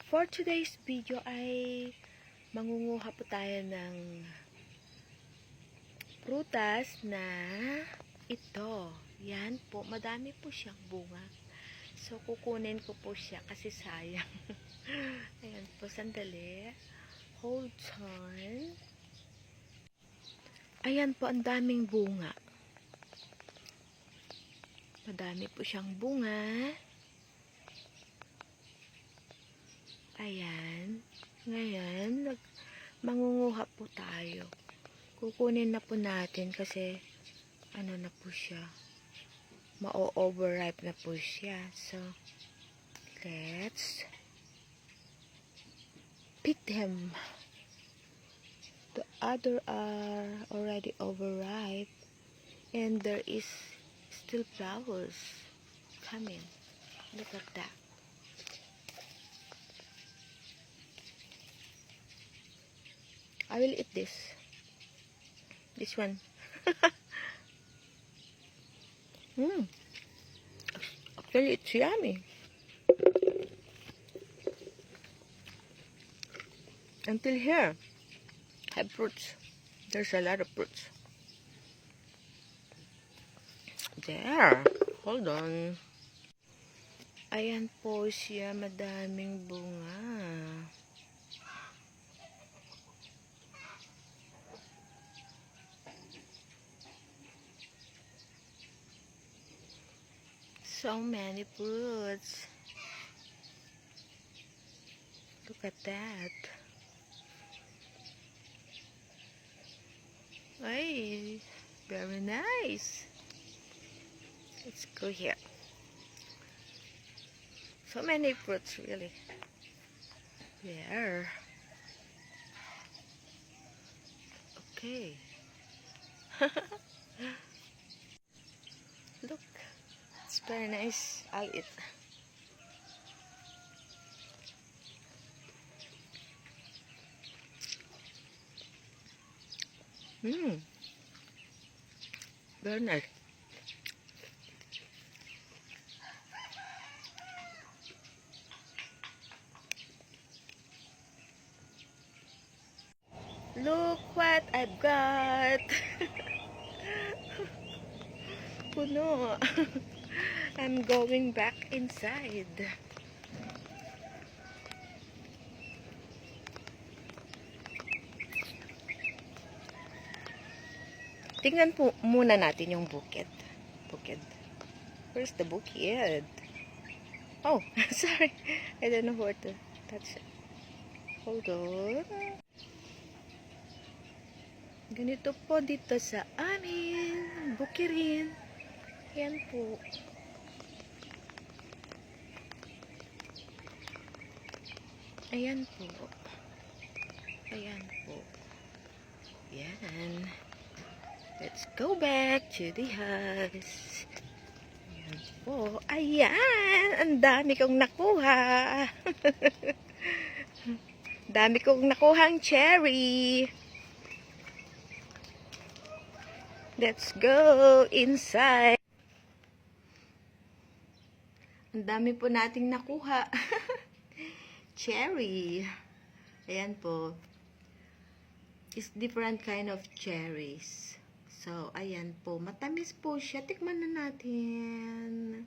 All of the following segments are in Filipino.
For today's video ay mangunguha po tayo ng prutas na ito. Yan po, madami po siyang bunga. So, kukunin ko po siya kasi sayang. Ayan po, sandali. Hold on. Ayan po, ang daming bunga. Madami po siyang bunga. Ayan. Ngayon, mangunguha po tayo. Kukunin na po natin kasi ano na po siya. Ma-overripe na po siya. So, let's pick them. The other are already overripe and there is still flowers coming. Look at that. I will eat this. This one. Actually, it's yummy. Until here, have fruits. There's a lot of fruits. There. Hold on. Ayan po siya, madaming bunga. So many fruits. Look at that. Ay, very nice. Let's go here. So many fruits, really. There. Okay. Look. It's very nice. I'll eat. Very nice. Look what I've got. Puno. I'm going back inside. Tingnan po muna natin yung bukid. Bukid. Where's the bukid? Oh, sorry. I don't know where to touch it. Hold on. Ganito po dito sa amin. Bukirin. Yan po. Ayan po. Ayan po. Yan. Let's go back to the house. Ayan po. Ayan! Ang dami kong nakuha. Dami kong nakuhang cherry. Let's go inside. Ang dami po nating nakuha. Cherry. Ayan po. It's different kind of cherries. So, ayan po. Matamis po siya. Tikman na natin.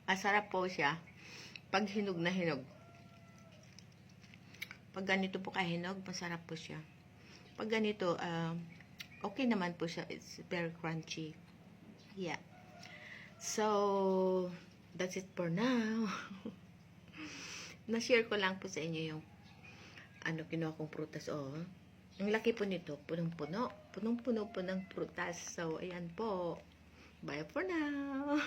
Masarap po siya. Pag hinog na hinog. Pag ganito po kahinog, masarap po siya. Pag ganito, okay naman po siya. It's very crunchy. Yeah. So, that's it for now. Na-share ko lang po sa inyo yung kinuha kong prutas. Oh. Ang laki po nito. Punong-puno. Punong-puno po ng prutas. So, ayan po. Bye for now.